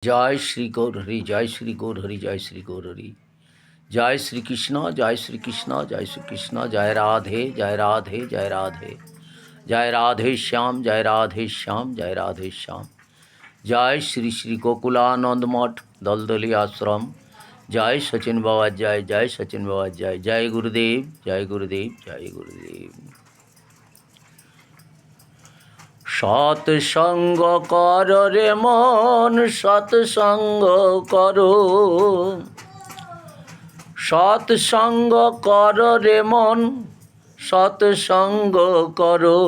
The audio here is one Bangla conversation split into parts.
জয় শ্রী গৌর হরি, জয় শ্রী গৌর হরি, জয় শ্রী গৌর হরি। জয় শ্রীকৃষ্ণ, জয় শ্রীকৃষ্ণ, জয় শ্রীকৃষ্ণ। জয় রাধে, জয় রাধে, জয় রাধে। জয় রাধে শ্যাম, জয় রাধে শ্যাম, জয় রাধে শ্যাম। জয় শ্রী শ্রী গোকুলানন্দ মঠ দলদলি আশ্রম। জয় সচিন বাবা, জয় জয় সচিন বাবা, জয় জয় গুরুদেব, জয় গুরুদেব, জয় গুরুদেব। সৎসঙ্গ কর রে মন, সৎসঙ্গ করো। সৎসঙ্গ কর রে মন, সৎসঙ্গ করো।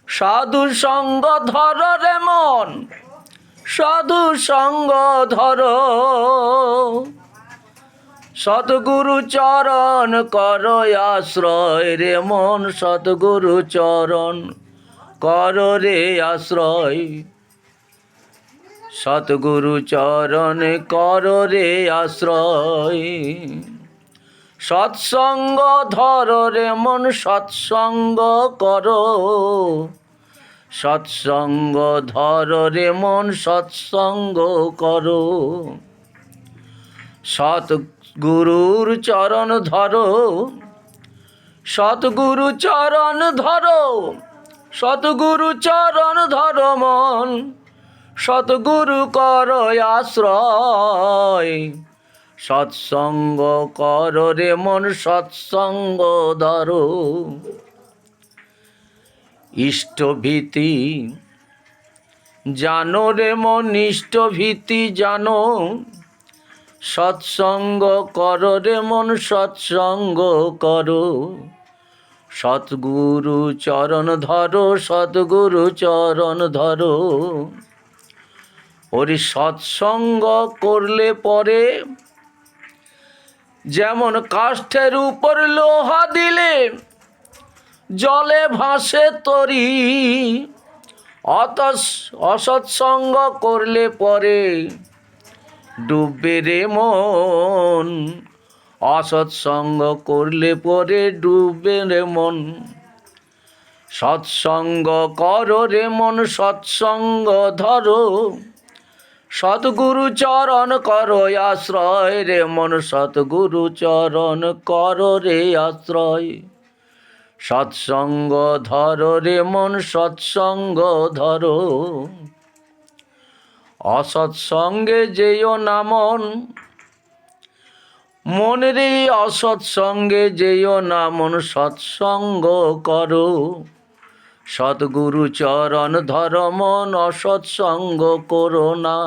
সাধু সঙ্গ ধর রে মন, সাধু সঙ্গ ধর। সদ্গুরু চরণ কর আশ্রয় রে মন, সদ্গুরু চরণ কর রে আশ্রয়। সদ্গুরু চরণ কর রে আশ্রয়। সৎসঙ্গ ধর রে মন, সৎসঙ্গ কর। সৎসঙ্গ ধর রে মন, সৎসঙ্গ কর। সৎগুরুর চরণ ধর, সৎগুরু চরণ ধর। সৎগুরু চরণ ধর মন, সৎগুরু কর আশ্রয়। সৎসঙ্গ কর রে মন, সৎসঙ্গ ধর। ইষ্টভীতি জানো রে মন, ইষ্টভীতি জানো। সৎসঙ্গ কর রে মন, সৎসঙ্গ কর। সৎগুরু চরণ ধর, সৎগুরু চরণ ধর। ওরে সৎসঙ্গ করলে পরে যেমন কাষ্ঠের উপর লোহা দিলে জলে ভাসে তরি, অসৎসঙ্গ করলে পরে ডুববে রে মন। অসৎসঙ্গ করলে পরে ডুববে রে মন। সৎসঙ্গ কর রে মন, সৎসঙ্গ ধর। সৎগুরু চরণ কর আশ্রয় রে মন, সৎগুরু চরণ কর রে আশ্রয়। সৎসঙ্গ ধর রে মন, সৎসঙ্গ ধর। অসৎসঙ্গে যেও না মন, মন রে অসৎসঙ্গে যেও না মন। সৎসঙ্গ করো, সৎগুরু চরণ ধর মন, অসৎসঙ্গ করো না।